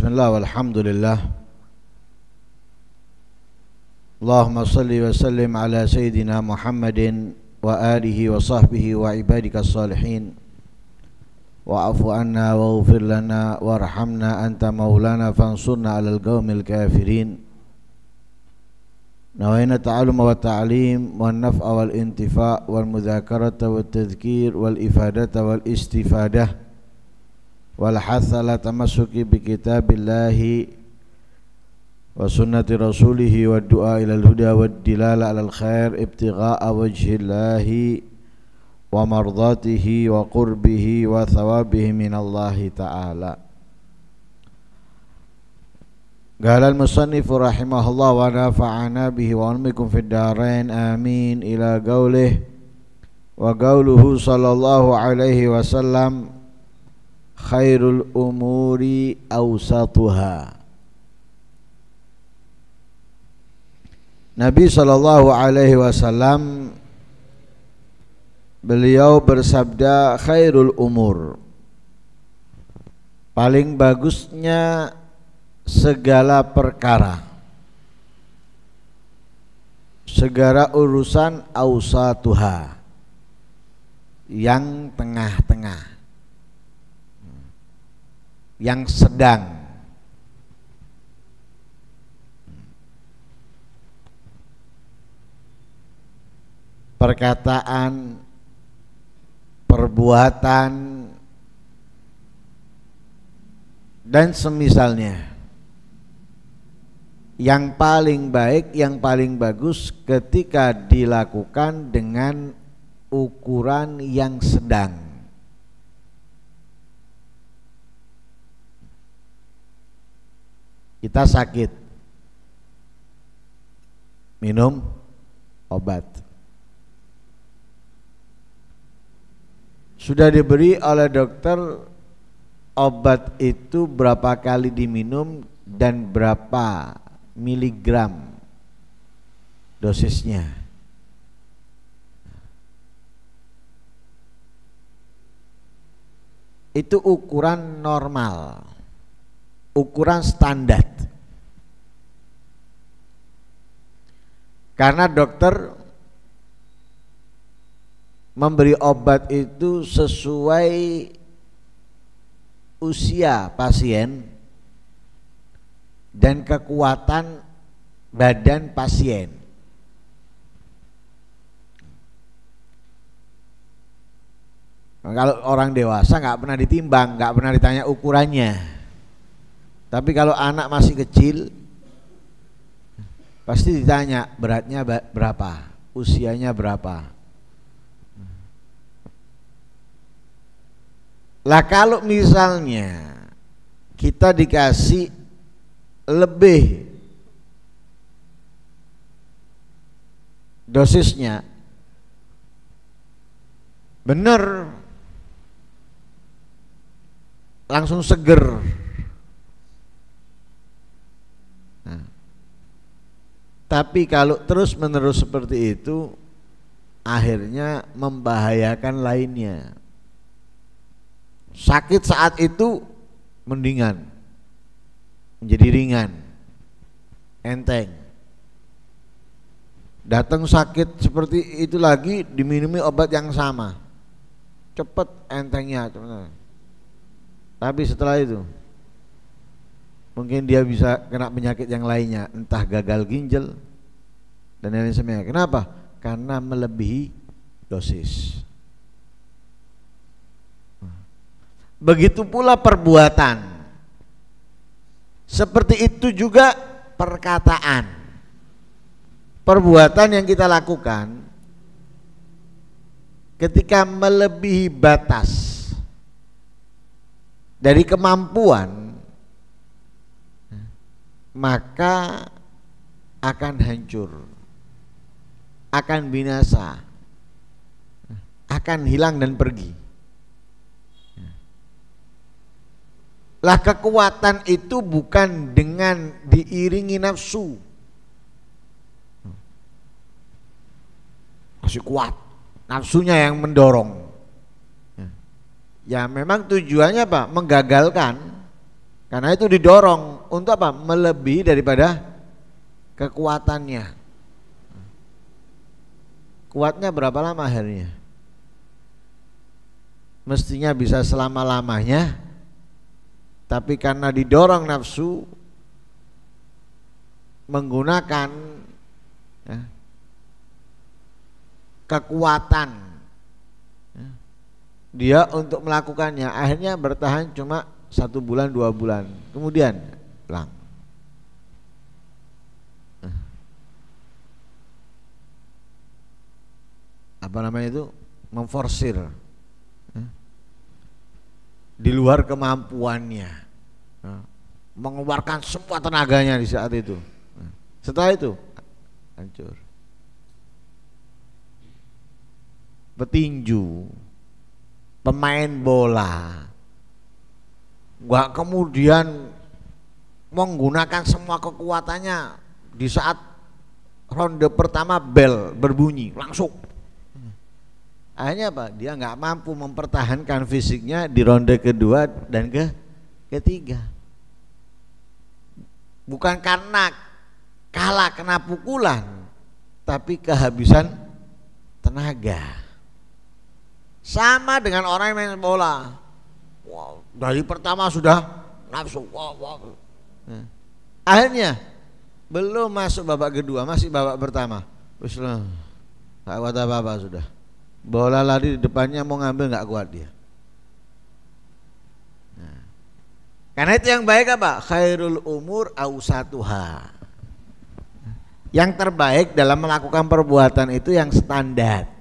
Bismillah walhamdulillah. Allahumma salli wa sallim ala sayyidina Muhammadin wa alihi wa sahbihi wa ibadika salihin. Wa'afu anna wa ghfir lana warhamna anta maulana fansurna alal qawmil kafirin. Nawaina ta'allum wa ta'lim wa naf'a wal intifa' wal mudzakarata wa tadhkir wal ifadata wal istifadah wal hatha ala tamassuki bi kitabillahi wa sunnati rasulihi wa du'a ilal huda wa dilala alal khair ibtigha'a wajhillahi wa mardatihi wa qurbihi wa thawabihi minallahi ta'ala. Qala al-musannifu rahimahullah wa nafa'ana bihi wa anmikum fid darain amin ila qawlihi wa qawluhu sallallahu alaihi wasallam khairul umuri awsatuha. Nabi sallallahu alaihi wasallam beliau bersabda khairul umur, paling bagusnya segala perkara, segala urusan awsatuha, yang tengah-tengah, yang sedang. Perkataan, perbuatan, dan semisalnya, yang paling baik, yang paling bagus ketika dilakukan dengan ukuran yang sedang. Kita sakit, minum obat. Sudah diberi oleh dokter obat itu berapa kali diminum dan berapa miligram dosisnya. Itu ukuran normal, ukuran standar. Karena dokter memberi obat itu sesuai usia pasien dan kekuatan badan pasien. Kalau orang dewasa nggak pernah ditimbang, nggak pernah ditanya ukurannya. Tapi kalau anak masih kecil pasti ditanya beratnya berapa, usianya berapa. Lah kalau misalnya kita dikasih lebih dosisnya, bener langsung seger. Nah, tapi kalau terus menerus seperti itu akhirnya membahayakan lainnya. Sakit saat itu mendingan, menjadi ringan, enteng. Datang sakit seperti itu lagi diminumi obat yang sama, cepet entengnya. Tapi setelah itu mungkin dia bisa kena penyakit yang lainnya, entah gagal ginjal dan lain sebagainya. Kenapa? Karena melebihi dosis. Begitu pula perbuatan. Seperti itu juga perkataan. Perbuatan yang kita lakukan ketika melebihi batas dari kemampuan, maka akan hancur, akan binasa, akan hilang dan pergi. Lah kekuatan itu bukan dengan diiringi nafsu. Masih kuat, nafsunya yang mendorong. Ya memang tujuannya apa? Menggagalkan. Karena itu didorong untuk apa? Melebihi daripada kekuatannya. Kuatnya berapa lama akhirnya? Mestinya bisa selama-lamanya, tapi karena didorong nafsu menggunakan ya, kekuatan ya, dia untuk melakukannya, akhirnya bertahan cuma 1 bulan 2 bulan, kemudian hilang. Apa namanya itu? Memforsir di luar kemampuannya, mengeluarkan semua tenaganya di saat itu. Setelah itu hancur. Petinju, pemain bola, gak kemudian menggunakan semua kekuatannya di saat ronde pertama bel berbunyi langsung. Akhirnya apa? Dia nggak mampu mempertahankan fisiknya di ronde kedua dan ketiga. Bukan karena kalah kena pukulan, tapi kehabisan tenaga. Sama dengan orang yang main bola. Wow, dari pertama sudah nafsu. Wow. Akhirnya belum masuk babak kedua, masih babak pertama. Wis lah, nggak kuat apa-apa sudah. Bola lari di depannya mau ngambil nggak kuat dia. Nah, karena itu yang baik apa? Khairul umur ausatuha. Yang terbaik dalam melakukan perbuatan itu yang standar.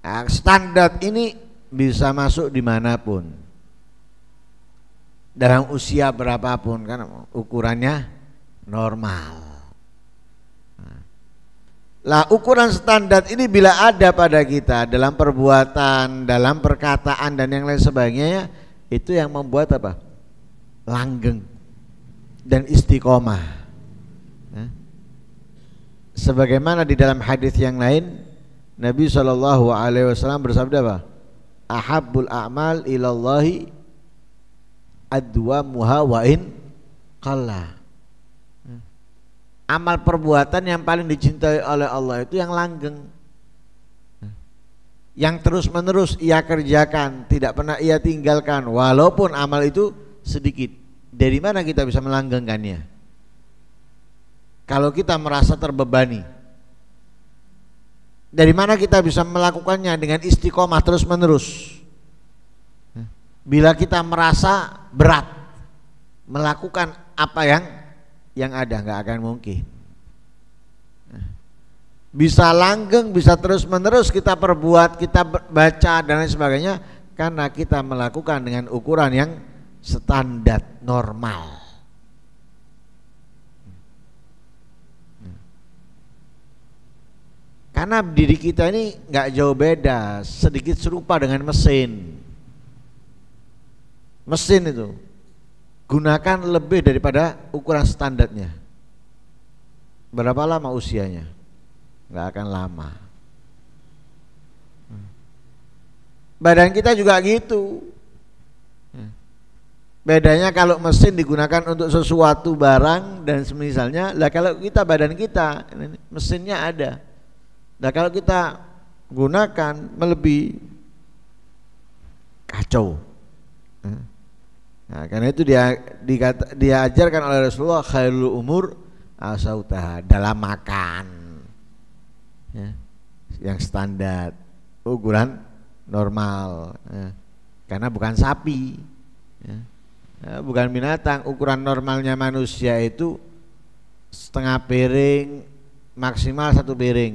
Nah, standar ini bisa masuk dimanapun, dalam usia berapapun, kan ukurannya normal. Lah ukuran standar ini bila ada pada kita dalam perbuatan, dalam perkataan dan yang lain sebagainya, itu yang membuat apa? Langgeng dan istiqomah. Sebagaimana di dalam hadis yang lain, Nabi SAW bersabda apa? Ahabbul a'mal ilallahi adwamuha wa in qalla. Amal perbuatan yang paling dicintai oleh Allah itu yang langgeng, yang terus menerus ia kerjakan, tidak pernah ia tinggalkan, walaupun amal itu sedikit. Dari mana kita bisa melanggengkannya? Kalau kita merasa terbebani, dari mana kita bisa melakukannya dengan istiqomah terus menerus? Bila kita merasa berat melakukan apa yang ada, nggak akan mungkin. Bisa langgeng, bisa terus menerus kita perbuat, kita baca dan lain sebagainya, karena kita melakukan dengan ukuran yang standar normal. Karena diri kita ini nggak jauh beda, sedikit serupa dengan mesin. Mesin itu gunakan lebih daripada ukuran standarnya. Berapa lama usianya? Nggak akan lama. Badan kita juga gitu. Bedanya kalau mesin digunakan untuk sesuatu barang dan semisalnya, lah kalau kita badan kita mesinnya ada. Nah kalau kita gunakan melebihi, kacau. Nah, karena itu diajarkan oleh Rasulullah khairul umur asautaha, dalam makan ya, yang standar, ukuran normal ya. Karena bukan sapi ya. Ya, bukan binatang. Ukuran normalnya manusia itu setengah piring, maksimal 1 piring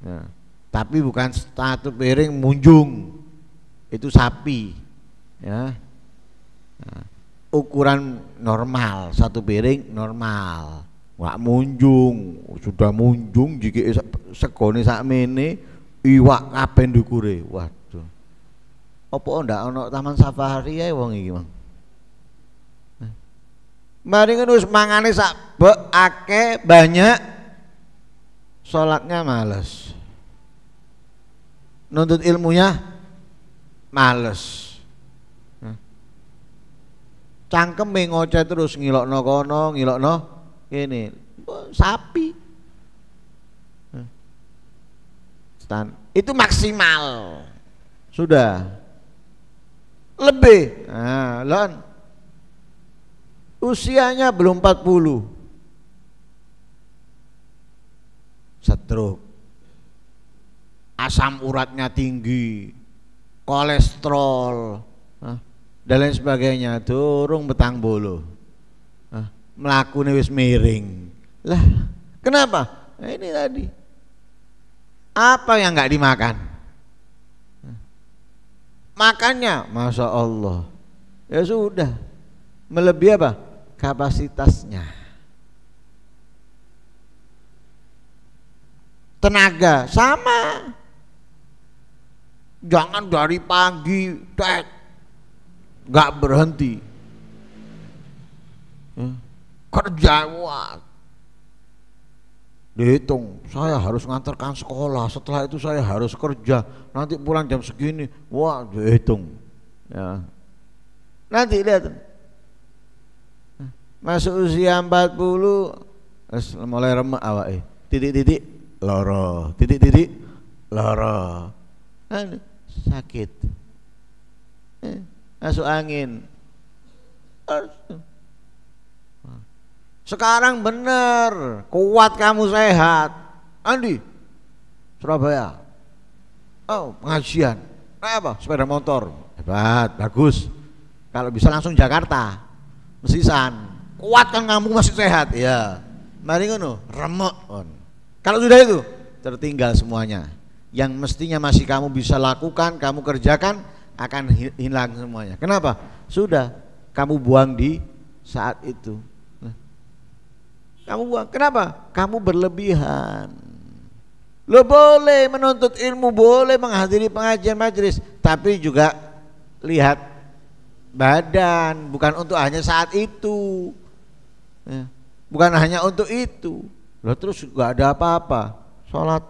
ya. Tapi bukan 1 piring munjung, itu sapi ya. Nah, ukuran normal 1 piring normal, nggak munjung. Sudah munjung jika segone sakmene iwak kabeh ndukure. Waduh, apa ndak ono taman safari ae wong iki, Mang. Mari ngono wis mangane sak akeh banyak, salatnya males, nuntut ilmunya males. cangkeme ngoceh terus ngilokno kono, ngilokno kene. Sapi. Itu maksimal. Sudah. Lebih. Nah, lon. Usianya belum 40. Stroke. Asam uratnya tinggi. Kolesterol. Dan lain sebagainya, durung betang bolo. Mlakune wis miring. Lah, kenapa? Nah, ini tadi. Apa yang enggak dimakan? Makannya, Masya Allah. Ya sudah. Melebihi apa? Kapasitasnya. Tenaga sama. Jangan dari pagi nggak berhenti kerja. Wah, dihitung saya harus ngantarkan sekolah, setelah itu saya harus kerja, nanti pulang jam segini. Wah, dihitung ya. Nanti lihat masuk usia 40 mulai remek awake, titik-titik loro, titik-titik loro, sakit, masuk angin. Sekarang bener, kuat kamu, sehat. Andi, Surabaya. Oh, pengajian. Nah, apa? Sepeda motor. Hebat, bagus. Kalau bisa langsung Jakarta, mesisan. Kuat kan kamu, masih sehat. Ya, mari ngono, remek. Kalau sudah itu, tertinggal semuanya. Yang mestinya masih kamu bisa lakukan, kamu kerjakan, akan hilang semuanya. Kenapa? Sudah kamu buang di saat itu. Kamu buang. Kenapa? Kamu berlebihan. Lo boleh menuntut ilmu, boleh menghadiri pengajian majelis, tapi juga lihat badan, bukan untuk hanya saat itu. Bukan hanya untuk itu. Lo terus gak ada apa-apa. Sholat.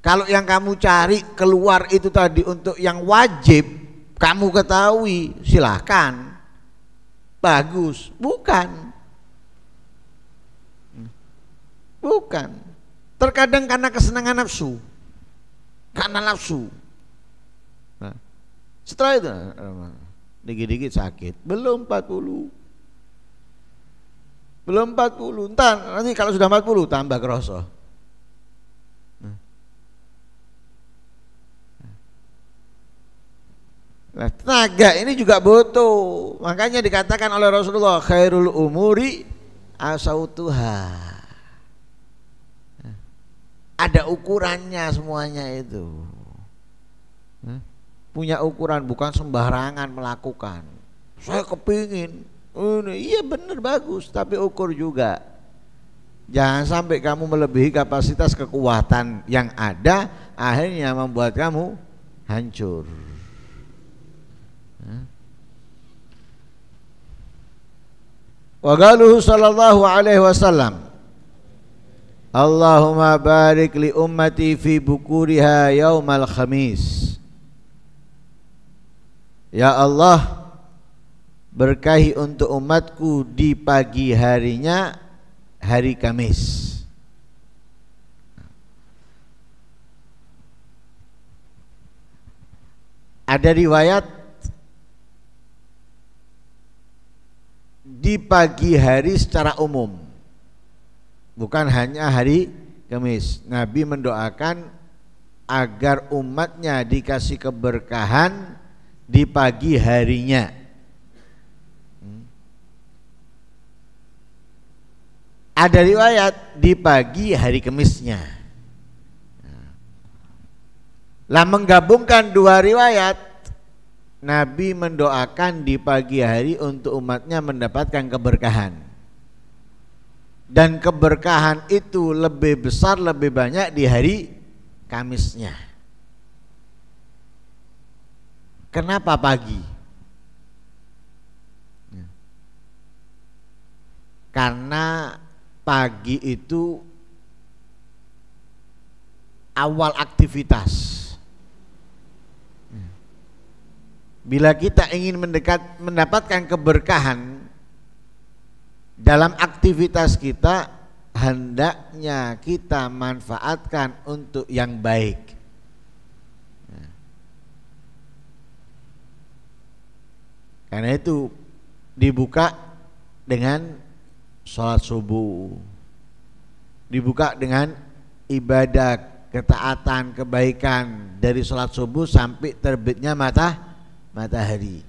Kalau yang kamu cari keluar itu tadi untuk yang wajib, kamu ketahui, silahkan, bagus. Bukan. Terkadang karena kesenangan nafsu, Nah, setelah itu dikit-dikit sakit. Belum 40. Entar nanti kalau sudah 40 tambah kerasa. Nah, tenaga ini juga butuh. Makanya dikatakan oleh Rasulullah, khairul umuri asautuha. Ada ukurannya semuanya itu. Punya ukuran, bukan sembarangan melakukan. Saya kepingin, iya benar bagus, tapi ukur juga. Jangan sampai kamu melebihi kapasitas kekuatan yang ada, akhirnya membuat kamu hancur. Wa qaluhu sallallahu alaihi wasallam, Allahumma barik li ummati fi bukuriha yaumal khamis. Ya Allah, berkahi untuk umatku di pagi harinya hari Kamis. Ada riwayat di pagi hari secara umum, bukan hanya hari Kamis. Nabi mendoakan agar umatnya dikasih keberkahan di pagi harinya. Ada riwayat di pagi hari Kamisnya. Lah menggabungkan dua riwayat, Nabi mendoakan di pagi hari untuk umatnya mendapatkan keberkahan. Dan keberkahan itu lebih besar, lebih banyak di hari Kamisnya. Kenapa pagi? Karena pagi itu awal aktivitas. Bila kita ingin mendapatkan keberkahan dalam aktivitas kita, hendaknya kita manfaatkan untuk yang baik. Karena itu dibuka dengan sholat subuh, dibuka dengan ibadah, ketaatan, kebaikan dari sholat subuh sampai terbitnya matahari.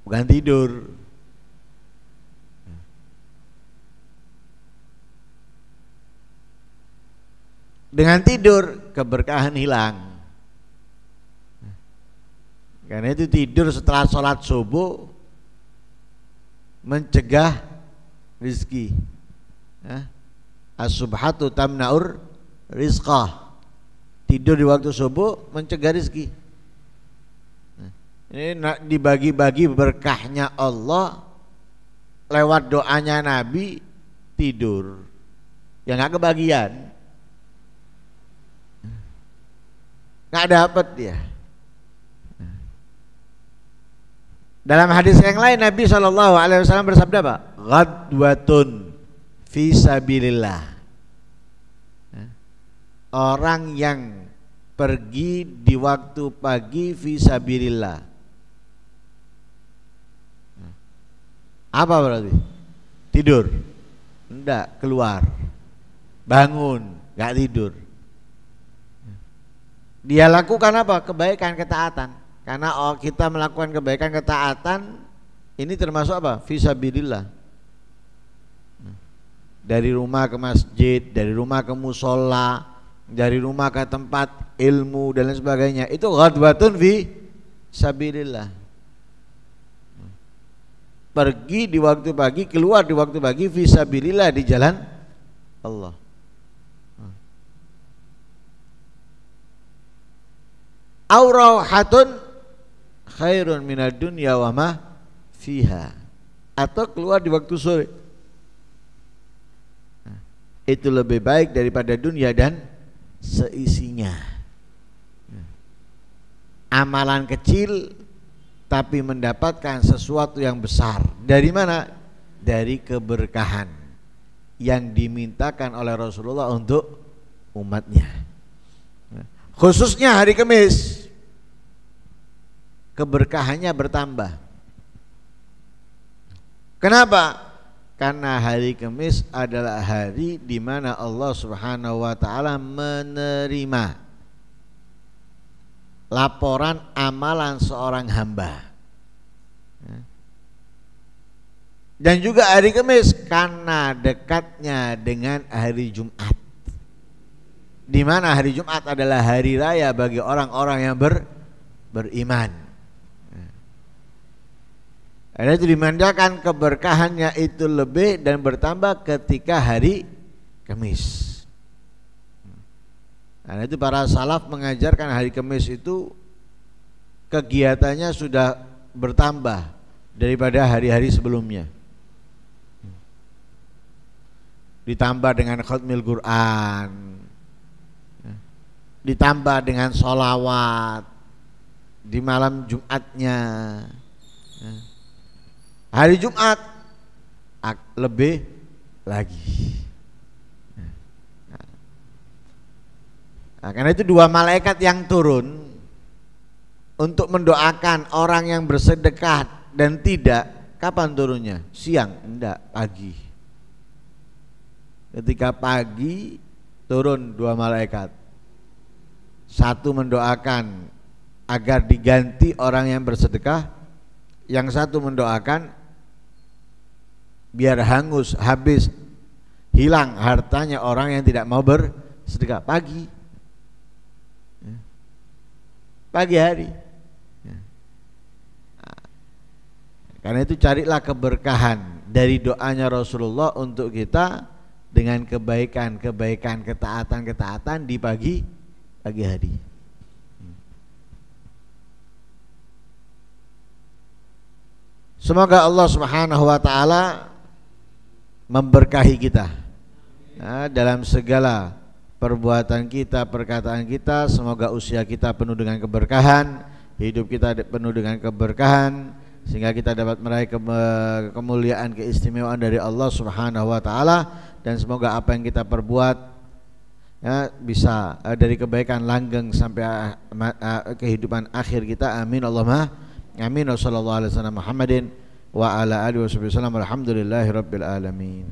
Bukan tidur. Dengan tidur keberkahan hilang. Karena itu tidur setelah sholat subuh mencegah rizki. As-subhatu tamna'ur rizqah. Tidur di waktu subuh mencegah rizki. Ini dibagi-bagi berkahnya Allah lewat doanya Nabi, tidur. Ya nggak kebagian, nggak dapat dia. Dalam hadis yang lain Nabi SAW bersabda apa? Ghadwatun fi sabilillah. Orang yang pergi di waktu pagi fi sabilillah. Apa berarti? Tidur? Enggak, keluar. Bangun, enggak tidur. Dia lakukan apa? Kebaikan, ketaatan. Karena kita melakukan kebaikan, ketaatan ini termasuk apa? Fisabilillah. Dari rumah ke masjid, dari rumah ke musola, dari rumah ke tempat ilmu dan lain sebagainya. Itu ghadwatun fi sabilillah. Pergi di waktu pagi, keluar di waktu pagi, fisabilillah, di jalan Allah. Aurauhatun khairun minad dunya wa ma fiha. Atau keluar di waktu sore, itu lebih baik daripada dunia dan seisinya. Amalan kecil tapi mendapatkan sesuatu yang besar. Dari mana? Dari keberkahan yang dimintakan oleh Rasulullah untuk umatnya. Khususnya hari Kamis, keberkahannya bertambah. Kenapa? Karena hari Kamis adalah hari di mana Allah Subhanahu wa taala menerima laporan amalan seorang hamba. Dan juga hari Kamis karena dekatnya dengan hari Jumat, di mana hari Jumat adalah hari raya bagi orang-orang yang beriman. Karena itu dimandakan keberkahannya itu lebih dan bertambah ketika hari Kamis. Karena itu para salaf mengajarkan hari Kamis itu kegiatannya sudah bertambah daripada hari-hari sebelumnya. Ditambah dengan khatmil Quran, ditambah dengan sholawat di malam Jumatnya. Hari Jumat lebih lagi. Nah, karena itu dua malaikat yang turun untuk mendoakan orang yang bersedekah dan tidak, kapan turunnya? Siang? Enggak, pagi. Ketika pagi turun dua malaikat. Satu mendoakan agar diganti orang yang bersedekah, yang satu mendoakan biar hangus, habis, hilang hartanya orang yang tidak mau bersedekah. Pagi hari. Karena itu carilah keberkahan dari doanya Rasulullah untuk kita dengan kebaikan-kebaikan, ketaatan-ketaatan di pagi hari. Semoga Allah Subhanahu wa taala memberkahi kita dalam segala perbuatan kita, perkataan kita, semoga usia kita penuh dengan keberkahan, hidup kita penuh dengan keberkahan, sehingga kita dapat meraih kemuliaan, keistimewaan dari Allah Subhanahu wa taala, dan semoga apa yang kita perbuat ya bisa dari kebaikan langgeng sampai kehidupan akhir kita. Amin Allahumma amin. Wassallallahu alaihi wasallam Muhammadin wa ala alihi wasallam. Alhamdulillahirabbil alamin.